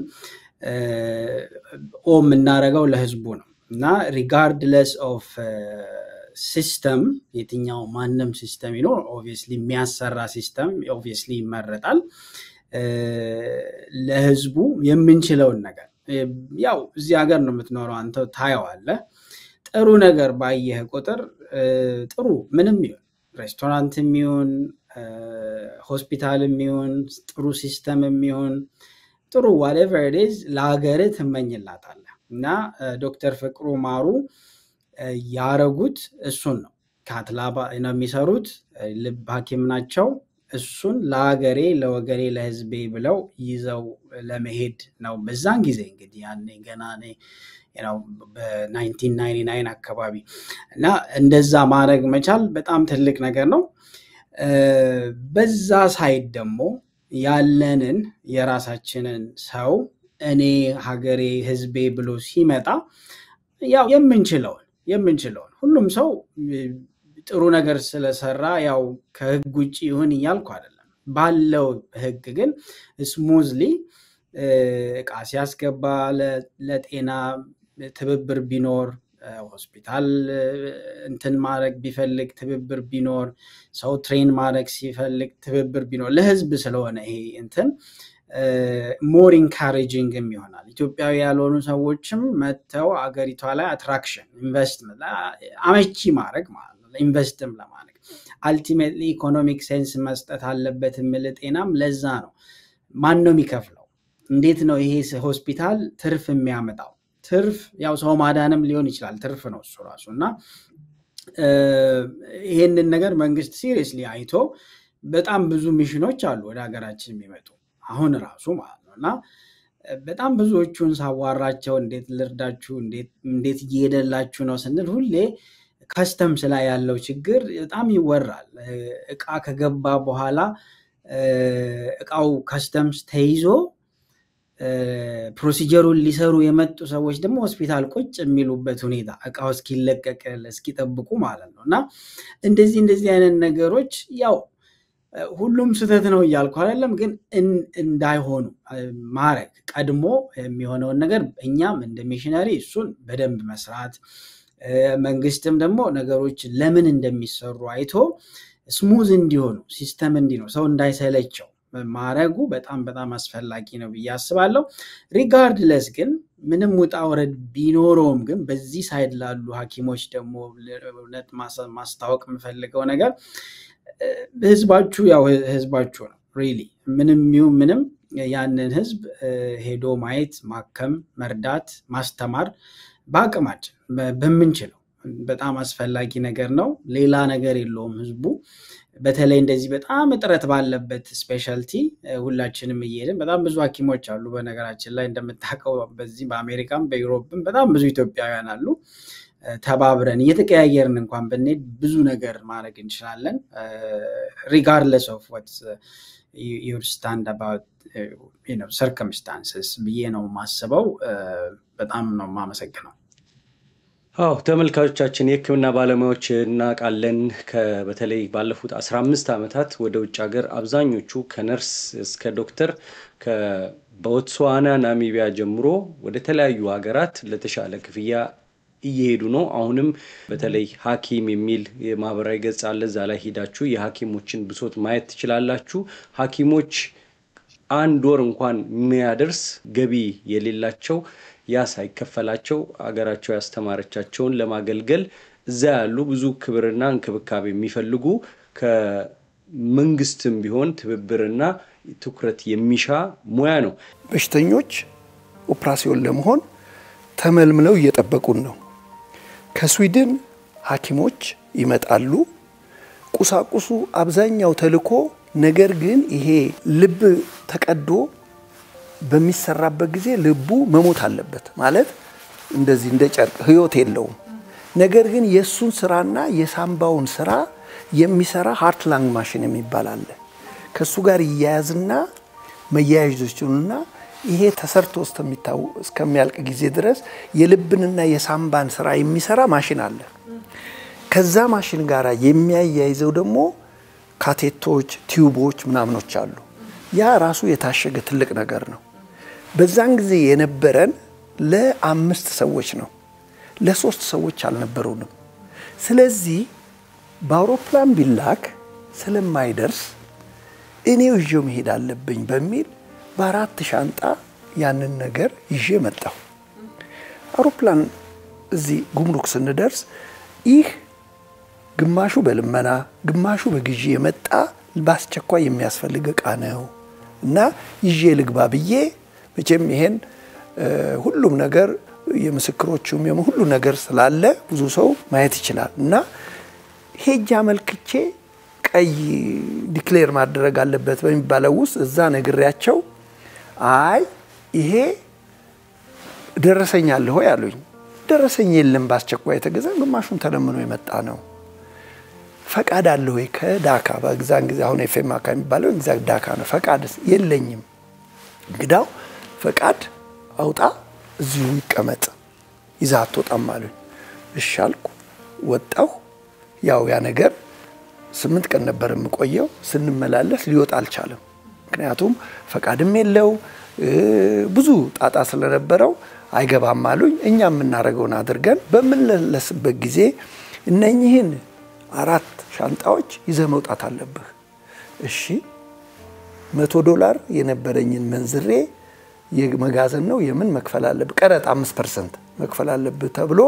Speaker 3: ምናረጋው ለህዝቡ ነው እና regardless of system የትኛው ማንም ሲስተም ይኖር obviously የሚያሰራ ሲስተም obviously ይመረጣል ለህዝቡ የምንችለውን ነገር ያው እዚህ ሀገር ነው የምትኖረው አንተ ታያዋለህ ጥሩ ነገር ባየህ ቁጥር ጥሩ ምንም ይሁን ሬስቶራንትም ይሁን ሆስፒታልም ይሁን ጥሩ ሲስተምም ይሁን ጥሩ whatever it is ለሀገር ትመኝላታለህ እና ዶክተር ፍቅሩ ማሩ ያረጉት እሱን ነው ካትላባ ነው የሚሰሩት ልብ ሐኪም ናቸው እሱን ለሀገሬ ለወገኔ ለህዝቤ ብለው ይዘው ለመሄድ ነው በዛን ጊዜ እንግዲህ ያኔ ገና እኔ በ1999 አካባቢ እና እንደዛ ማድረግ መቻል በጣም ትልቅ ነገር ነው በዛ ሳይድ ደግሞ ያለንን የራሳችንን ሰው እኔ ሀገሬ ህዝቤ ብሎ ሲመጣ ያው የምንችለውን ሁሉም ሰው ጥሩ ነገር ስለሰራ ያው ከህግ ውጪ ይሁን ይያልኩ አይደለም ባለው ህግ ግን ስሙዝሊ እቃ ሲያስገባ ለጤና ትብብር ቢኖር ሆስፒታል እንትን ማድረግ ቢፈልግ ትብብር ቢኖር ሰው ትሬን ማድረግ ሲፈልግ ትብብር ቢኖር ለህዝብ ስለሆነ ይሄ እንትን ሞር ኢንካሬጂንግ ይሆናል ኢትዮጵያዊ ያልሆኑ ሰዎችም መተው አገሪቷ ላይ አትራክሽን ኢንቨስትመንት አመቺ ማድረግ ማለት ነው ኢንቨስትም ለማድረግ አልቲሜትሊ ኢኮኖሚክ ሴንስ መስጠት አለበት ጤናም ለዛ ነው ማን ነው የሚከፍለው እንዴት ነው ይሄ ሆስፒታል ትርፍ የሚያመጣው ትርፍ ያው ሰው ማዳንም ሊሆን ይችላል ትርፍ ነው እሱ ራሱና ይሄንን ነገር መንግስት ሲሪየስሊ አይቶ በጣም ብዙ ሚሽኖች አሉ ወደ ሀገራችን የሚመጡ አሁን ራሱ ማለት ነውና በጣም ብዙዎቹን ሳዋራቸው እንዴት ልርዳችሁ እንዴት እየሄደላችሁ ነው ስንል ሁሌ ከስተምስ ላይ ያለው ችግር በጣም ይወራል እቃ ከገባ በኋላ እቃው ከስተምስ ተይዞ ፕሮሲጀሩን ሊሰሩ የመጡ ሰዎች ደግሞ ሆስፒታል ቁጭ የሚሉበት ሁኔታ እቃው እስኪለቀቅ እስኪጠብቁ ማለት ነውና እንደዚህ አይነት ነገሮች ያው ሁሉም ስህተት ነው ይያልኩ አይደለም ግን እንዳይሆኑ ማረግ ቀድሞ የሚሆነው ነገር እኛም እንደ ሚሽነሪ እሱን በደንብ መስራት መንግስትም ደግሞ ነገሮች ለምን እንደሚሰሩ አይቶ ስሙዝ እንዲሆኑ ሲስተም እንዲሆኑ ሰው እንዳይሰለቸው ማረጉ በጣም አስፈላጊ ነው በያስባለሁ ሪጋርድለስ ግን ምንም ውጣ ወረድ ቢኖርም ግን በዚህ ሳይድ ላሉ ሐኪሞች ደግሞ ለነት ማስታወቅ የምፈልገው ነገር ህዝባችሁ ነው ሪሊ ምንም ያንን ህዝብ ሄዶ ማየት ማከም መርዳት ማስተማር ባቅማችን በመንችለው በጣም አስፈላጊ ነገር ነው ሌላ ነገር የለውም ህዝቡ በተለይ እንደዚህ በጣም እጥረት ባለበት ስፔሻልቲ ሁላችንም እየሄድን በጣም ብዙ ሐኪሞች አሉ በነገራችን ላይ እንደምታውቀው በዚህ በአሜሪካም በዩሮፕም በጣም ብዙ ኢትዮጵያውያን አሉ ተባብረን እየተቀያየርን እንኳን በእኔ ብዙ ነገር ማድረግ እንችላለን regardless of what you stand about circumstances ብዬ ነው ማስበው በጣም ነው ማመሰግነው
Speaker 2: ተመልካቾቻችን የህክምና ባለሙያዎች እናቃለን በተለይ ባለፉት 15 አመታት ወደ ውጭ ሀገር አብዛኞቹ ከነርስ እስከ ዶክተር በቦትስዋና ናሚቢያ ጀምሮ ወደ ተለያዩ ሀገራት ለተሻለ ክፍያ እየሄዱ ነው አሁንም በተለይ ሐኪም የሚል የማህበራዊ ገጽ አለ እዛ ላይ ሄዳችሁ የሐኪሞችን ብሶት ማየት ትችላላችሁ ሐኪሞች አንድ ወር እንኳን የሚያደርስ ገቢ የሌላቸው ያሳይከፈላቸው አገራቸው ያስተማረቻቸውን ለማገልገል እዛ ያሉ ብዙ ክብርና እንክብካቤ የሚፈልጉ ከመንግስትም ቢሆን ትብብርና ትኩረት የሚሻ ሙያ ነው
Speaker 1: በሽተኞች ኦፕራሲዮን ለመሆን ተመልምለው እየጠበቁን ነው ከስዊድን ሐኪሞች ይመጣሉ ቁሳቁሱ አብዛኛው ተልኮ ነገር ግን ይሄ ልብ ተቀዶ በሚሰራበት ጊዜ ልቡ መሞት አለበት ማለት እንደዚህ እንደ ጨርቅ ህይወት የለውም ነገር ግን የሱን ስራና የሳምባውን ስራ የሚሰራ ሃርት ላንግ ማሽን የሚባል አለ ከሱ ጋር ይያያዝና መያያዦችና ይሄ ተሰርቶ እስከሚያልቅ ጊዜ ድረስ የልብንና የሳምባን ስራ የሚሰራ ማሽን አለ ከዛ ማሽን ጋር የሚያያይዘው ደግሞ ካቴቶች ቲዩቦች ምናምኖች አሉ ያ ራሱ የታሸገ ትልቅ ነገር ነው በዛን ጊዜ የነበረን ለ5 ሰዎች ነው ለ3 ሰዎች አልነበሩንም ስለዚህ በአውሮፕላን ቢላክ ስለማይደርስ እኔው ይዤው መሄድ አለብኝ በሚል በአራት ሻንጣ ያንን ነገር ይዤ መጣሁ አውሮፕላን እዚህ ጉምሩክ ስንደርስ ይህ ግማሹ በልመና ግማሹ በግዢ የመጣ ባስቸኳይ የሚያስፈልግ ዕቃ ነው እና ይዤ ልግባ ብዬ መቼም ይሄን ሁሉም ነገር የምስክሮቹም ሁሉ ነገር ስላለ ብዙ ሰው ማየት ይችላል እና ሄጃ መልክቼ ቀይ ዲክሌር ማድረግ አለበት በሚባለው ውስጥ እዛ ነግሬያቸው አይ ይሄ ደረሰኝ አለ ሆይ አሉኝ። ደረሰኝ የለም ባስቸኳይ የተገዛ ግማሹን ተለምኖ የመጣ ነው። ፈቃድ አለ ወይ ከዳካ በግዛን ጊዜ አሁን ኤፍኤምአካ የሚባለው ግዛን ዳካ ነው። ፈቃድ የለኝም። ግዳው ፈቃድ አውጣ እዚሁ ይቀመጥ ይዛት ወጣም አሉኝ። እሺ አልኩ። ወጣሁ። ያው ያ ነገር 8 ቀን ነበር የምቆየው። ስንመላለስ ሊወጣ አልቻለም። ምክንያቱም ፈቃድም የለው ብዙ ጣጣ ስለነበረው አይገባም አሉኝ። እኛም እናረጋውን አድርገን በመለስበት ጊዜ እነኚህን 4 ሻንጣዎች ይዘህ መውጣት አለብህ። እሺ $100 የነበረኝን መንዝሬ የመጋዘን ነው የምን መክፈል አለብህ ቀረጥ 5% መክፈል አለብህ ተብሎ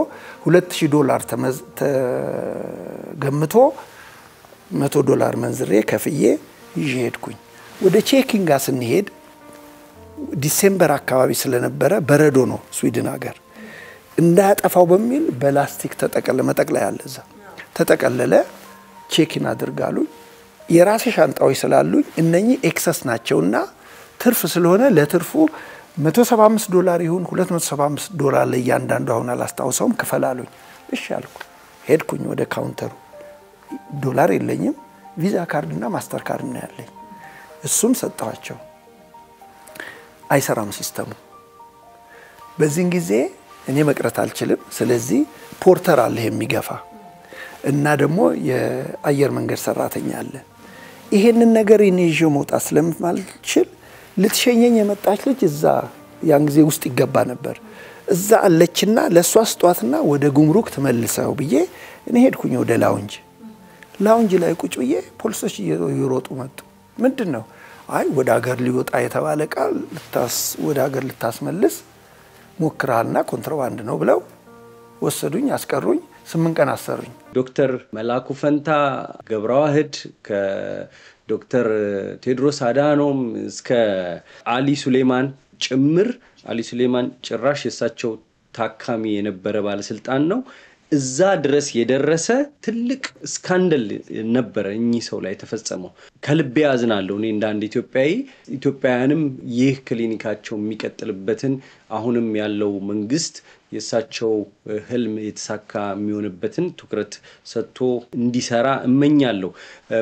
Speaker 1: $2000 ተገምቶ $100 መንዝሬ ከፍዬ ይዤ ሄድኩኝ። ወደ ቼኪንግ ጋር ስንሄድ ዲሴምበር አካባቢ ስለነበረ በረዶ ነው ስዊድን ሀገር እንዳያጠፋው በሚል በላስቲክ መጠቅለያ አለ እዛ ተጠቀለለ። ቼኪን አድርጋሉኝ። የራሴ ሻንጣዎች ስላሉኝ እነኚህ ኤክሰስ ናቸውና ትርፍ ስለሆነ ለትርፉ $175 ይሁን $275 ለእያንዳንዱ አሁን አላስታውሰውም ክፈላሉኝ። እሺ አልኩ። ሄድኩኝ ወደ ካውንተሩ። ዶላር የለኝም ቪዛ ካርድና ማስተር ካርድ ነው ያለኝ። እሱም ሰጣቸው። አይሰራም ሲስተሙ። በዚህን ጊዜ እኔ መቅረት አልችልም። ስለዚህ ፖርተር አለ የሚገፋ እና ደግሞ የአየር መንገድ ሰራተኛ አለ። ይሄንን ነገር እኔ ይዤ መውጣት ስለማልችል ልትሸኘኝ የመጣች ልጅ እዛ ያን ጊዜ ውስጥ ይገባ ነበር። እዛ አለችና ለሷ ስጧትና ወደ ጉምሩክ ተመልሰው ብዬ እኔ ሄድኩኝ ወደ ላውንጅ ላይ ቁጭ ብዬ ፖሊሶች እየሮጡ መጡ። ምንድነው? አይ ወደ ሀገር ሊወጣ የተባለ ቃል ወደ ሀገር ልታስመልስ ሞክራልና ኮንትራባንድ ነው ብለው ወሰዱኝ፣ አስቀሩኝ። 8 ቀን አሰሩኝ።
Speaker 2: ዶክተር መላኩ ፈንታ ገብረዋህድ ከዶክተር ቴድሮስ አዳኖም እስከ አሊ ሱሌማን ጭምር አሊ ሱሌማን ጭራሽ የሳቸው ታካሚ የነበረ ባለስልጣን ነው። እዛ ድረስ የደረሰ ትልቅ ስካንዳል ነበር እኚህ ሰው ላይ ተፈጸመው። ከልቤ ያዝናለሁ እኔ እንደ አንድ ኢትዮጵያውያንም ይህ ክሊኒካቸው የሚቀጥልበትን አሁንም ያለው መንግስት የሳቸው ህልም የተሳካ የሚሆንበትን ትኩረት ሰጥቶ እንዲሰራ እመኛለሁ።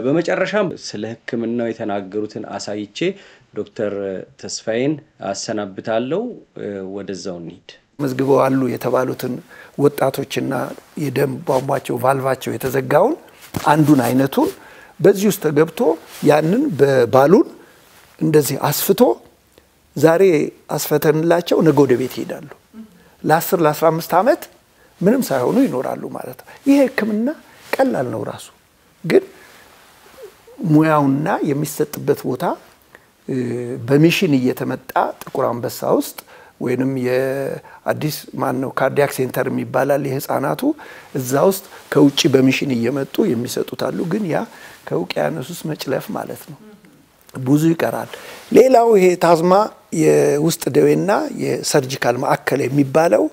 Speaker 2: በመጨረሻም ስለ ህክምናው የተናገሩትን አሳይቼ ዶክተር ተስፋዬን አሰናብታለሁ። ወደዛው እንሂድ።
Speaker 1: መዝግበው አሉ የተባሉትን ወጣቶችና የደም ቧንቧቸው ቫልቫቸው የተዘጋውን አንዱን አይነቱን በዚህ ውስጥ ተገብቶ ያንን በባሉን እንደዚህ አስፍቶ ዛሬ አስፈተንላቸው ነገ ወደ ቤት ይሄዳሉ። ለ10 ለ15 ዓመት ምንም ሳይሆኑ ይኖራሉ ማለት ነው። ይሄ ህክምና ቀላል ነው ራሱ። ግን ሙያውና የሚሰጥበት ቦታ በሚሽን እየተመጣ ጥቁር አንበሳ ውስጥ ወይንም የአዲስ ካርዲያክ ሴንተር የሚባላል የህፃናቱ እዛ ውስጥ ከውጪ በሚሽን እየመጡ የሚሰጡት አሉ። ግን ያ ከውቅያኖስ ውስጥ መጭለፍ ማለት ነው። ብዙ ይቀራል። ሌላው ይሄ ታዝማ የውስጥ ደዌና የሰርጂካል ማዕከል የሚባለው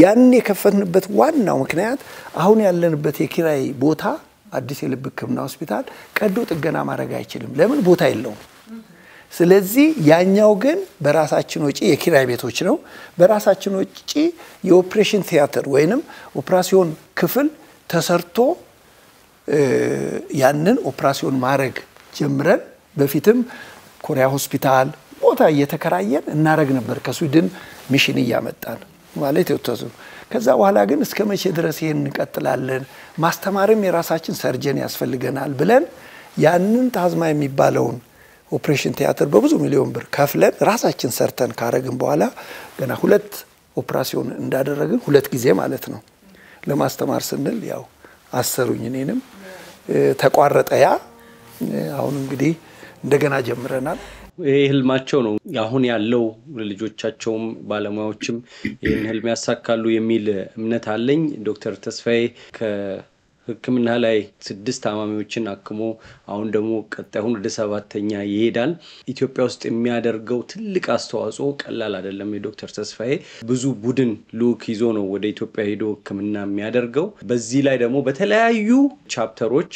Speaker 1: ያን የከፈትንበት ዋናው ምክንያት አሁን ያለንበት የኪራይ ቦታ አዲስ የልብ ህክምና ሆስፒታል ቀዶ ጥገና ማድረግ አይችልም። ለምን? ቦታ የለውም። ስለዚህ ያኛው ግን በራሳችን ወጪ የኪራይ ቤቶች ነው። በራሳችን ወጪ የኦፕሬሽን ቲያትር ወይንም ኦፕራሲዮን ክፍል ተሰርቶ ያንን ኦፕራሲዮን ማድረግ ጀምረን በፊትም ኮሪያ ሆስፒታል ቦታ እየተከራየን እናረግ ነበር ከስዊድን ሚሽን እያመጣን ማለት የተወሰኑ። ከዛ በኋላ ግን እስከ መቼ ድረስ ይሄን እንቀጥላለን? ማስተማርም የራሳችን ሰርጀን ያስፈልገናል ብለን ያንን ታዝማ የሚባለውን ኦፕሬሽን ቲያትር በብዙ ሚሊዮን ብር ከፍለን ራሳችን ሰርተን ካረግን በኋላ ገና 2 ኦፕራሲዮን እንዳደረግን 2 ጊዜ ማለት ነው ለማስተማር ስንል ያው አሰሩኝ። እኔንም ተቋረጠ ያ። አሁን እንግዲህ እንደገና ጀምረናል።
Speaker 2: ይሄ ህልማቸው ነው። አሁን ያለው ልጆቻቸውም ባለሙያዎችም ይሄን ህልም ያሳካሉ የሚል እምነት አለኝ። ዶክተር ተስፋዬ ህክምና ላይ 6 ታማሚዎችን አክሞ አሁን ደግሞ ቀጣዩን ወደ 7ኛ ይሄዳል። ኢትዮጵያ ውስጥ የሚያደርገው ትልቅ አስተዋጽኦ ቀላል አይደለም። የዶክተር ተስፋዬ ብዙ ቡድን ሉክ ይዞ ነው ወደ ኢትዮጵያ ሄዶ ህክምና የሚያደርገው። በዚህ ላይ ደግሞ በተለያዩ ቻፕተሮች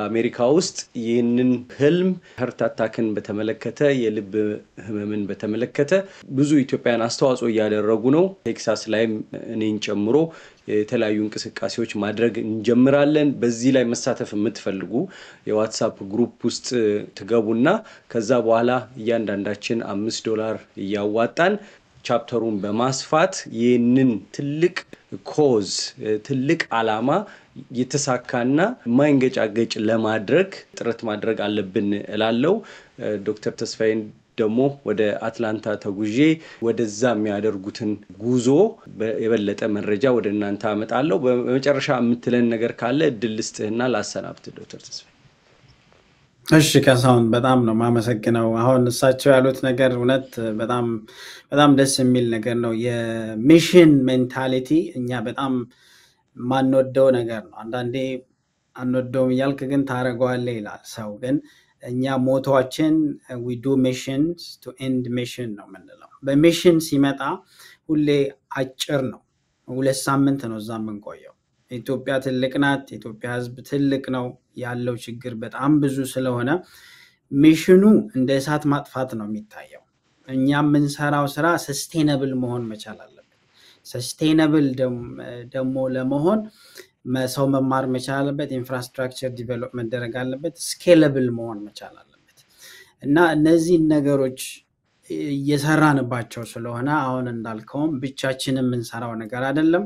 Speaker 2: አሜሪካ ውስጥ ይህንን ህልም ሀርት አታክን በተመለከተ የልብ ህመምን በተመለከተ ብዙ ኢትዮጵያውያን አስተዋጽኦ እያደረጉ ነው ቴክሳስ ላይም እኔን ጨምሮ የተለያዩ እንቅስቃሴዎች ማድረግ እንጀምራለን በዚህ ላይ መሳተፍ የምትፈልጉ የዋትስአፕ ግሩፕ ውስጥ ትገቡና ከዛ በኋላ እያንዳንዳችን $5 እያዋጣን ቻፕተሩን በማስፋት ይህንን ትልቅ ኮዝ ትልቅ ዓላማ የተሳካና ማይንገጫገጭ ለማድረግ ጥረት ማድረግ አለብን እላለሁ ዶክተር ተስፋዬን ደግሞ ወደ አትላንታ ተጉዤ ወደዛ የሚያደርጉትን ጉዞ የበለጠ መረጃ ወደ እናንተ አመጣለሁ በመጨረሻ የምትለን ነገር ካለ እድል ልስጥህና ላሰናብት ዶክተር ተስፋዬ
Speaker 3: እሺ ካሳሁን በጣም ነው ማመሰግነው አሁን እሳቸው ያሉት ነገር እውነት በጣም ደስ የሚል ነገር ነው የሚሽን ሜንታሊቲ እኛ በጣም ማንወደው ነገር ነው አንዳንዴ አንወደውም ይልክ ግን ታረጋዋለህ ይላል ሰው ግን እኛ ሞቶአችን we do missions to end mission ነው ምንለው በሚሽን ሲመጣ ሁሌ አጭር ነው 2 ሳምንት ነው እዛ ምንቆየው ኢትዮጵያ ትልቅ ናት ኢትዮጵያ ህዝብ ትልቅ ነው ያለው ችግር በጣም ብዙ ስለሆነ ሚሽኑ እንደ እሳት ማጥፋት ነው የሚታየው እኛ ምንሰራው ስራ ሰስቴነብል መሆን መቻል አለበት ሰስቴነብል ደግሞ ለመሆን ሰው መማር መቻል አለበት ኢንፍራስትራክቸር ዲቨሎፕ መደረግ አለበት ስኬለብል መሆን መቻል አለበት እና እነዚህ ነገሮች እየሰራንባቸው ስለሆነ አሁን እንዳልከው ብቻችንን ምንሰራው ነገር አይደለም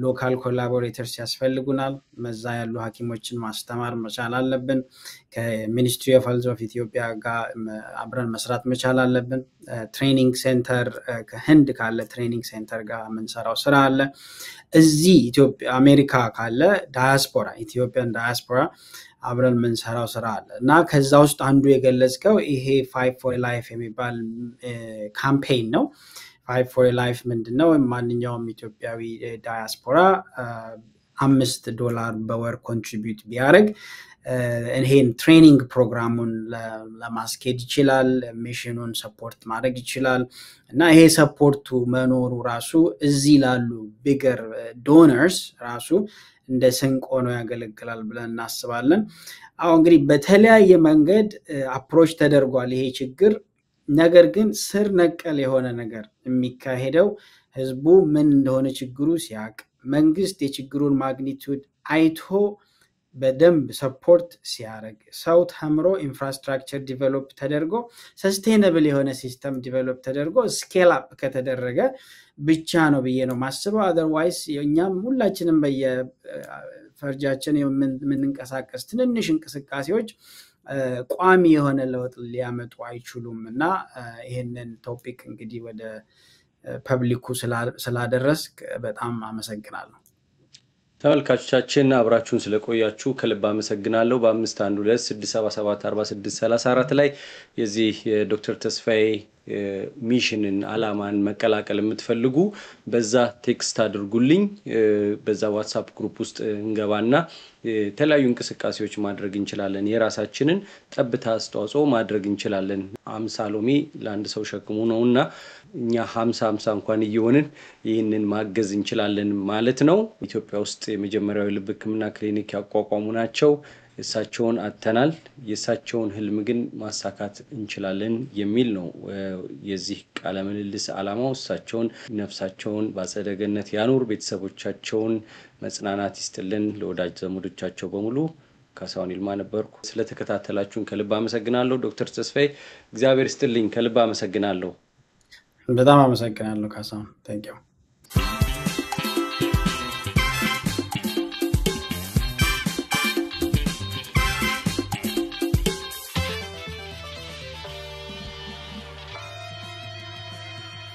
Speaker 3: ሎካል ኮላቦሬተርስ ያስፈልጉናል መዛ ያሉ ሐኪሞችን ማስተማር መቻል አለብን ከሚኒስትሪ ኦፍ ሄልዝ ኦፍ ኢትዮጵያ ጋር አብረን መስራት መቻል አለብን ትሬኒንግ ሴንተር ከህንድ ካለ ትሬኒንግ ሴንተር ጋር ምንሰራው ስራ አለ እዚህ ኢትዮጵያ አሜሪካ ካለ ዳያስፖራ ኢትዮጵያን ዳያስፖራ አብረን ምንሰራው ስራ አለ እና ከዛ ውስጥ አንዱ የገለጽከው ይሄ 5 for life የሚባል ካምፔይን ነው 5 for life ምንድነው ማንኛውም ኢትዮጵያዊ ዳያስፖራ $5 በወር ኮንትሪቢዩት ቢያደርግ ይሄን ትሬኒንግ ፕሮግራሙን ለማስኬድ ይችላል ሚሽኑን ሰፖርት ማድረግ ይችላል እና ይሄ ሰፖርቱ መኖሩ ራሱ እዚህ ላሉ ቢገር ዶነርስ ራሱ እንደ ስንቅ ሆኖ ያገለግላል ብለን እናስባለን አሁን እንግዲህ በተለያየ መንገድ አፕሮች ተደርጓል ይሄ ችግር ነገር ግን ስር ነቀል የሆነ ነገር የሚካሄደው ህዝቡ ምን እንደሆነ ችግሩ ሲያቅ መንግስት የችግሩን ማግኒቲዩድ አይቶ በደንብ ሰፖርት ሲያረግ ሰው ተምሮ ኢንፍራስትራክቸር ዲቨሎፕ ተደርጎ ሰስቴነብል የሆነ ሲስተም ዲቨሎፕ ተደርጎ ስኬል አፕ ከተደረገ ብቻ ነው ብዬ ነው ማስበው otherwise እኛም ሁላችንም በየፈርጃችን የምንንቀሳቀስ ትንንሽ እንቅስቃሴዎች ቋሚ የሆነ ለውጥ ሊያመጡ አይችሉምና ይሄንን ቶፒክ እንግዲህ ወደ ፐብሊኩ ስላደረስክ በጣም አመሰግናለሁ
Speaker 2: ተመልካቾቻችን አብራችሁን ስለቆያችሁ ከልብ አመሰግናለሁ በ5126774634 ላይ የዚህ ዶክተር ተስፋዬ ሚሽንን አላማን መቀላቀል የምትፈልጉ በዛ ቴክስት አድርጉልኝ በዛ ዋትስአፕ ግሩፕ ውስጥ እንገባና የተለያዩ እንቅስቃሴዎች ማድረግ እንችላለን የራሳችንን ጠብታ አስተዋጽኦ ማድረግ እንችላለን 50 ሎሚ ለአንድ ሰው ሸክሙ ነውና እኛ 50 እንኳን እየሆንን ይህንን ማገዝ እንችላለን ማለት ነው ኢትዮጵያ ውስጥ የመጀመሪያው ልብ ህክምና ክሊኒክ ያቋቋሙ ናቸው እሳቸውን አተናል የእሳቸውን ህልም ግን ማሳካት እንችላለን የሚል ነው የዚህ ቃለ ምልልስ ዓላማው እሳቸውን ነፍሳቸውን ባጸደ ገነት ያኑር ቤተሰቦቻቸውን መጽናናት ይስጥልን ለወዳጅ ዘመዶቻቸው በሙሉ ካሳሁን ይልማ ነበርኩ ስለተከታተላችሁን ከልብ አመሰግናለሁ ዶክተር ተስፋዬ እግዚአብሔር ይስጥልኝ ከልብ አመሰግናለሁ
Speaker 3: በጣም አመሰግናለሁ ካሳሁን thank you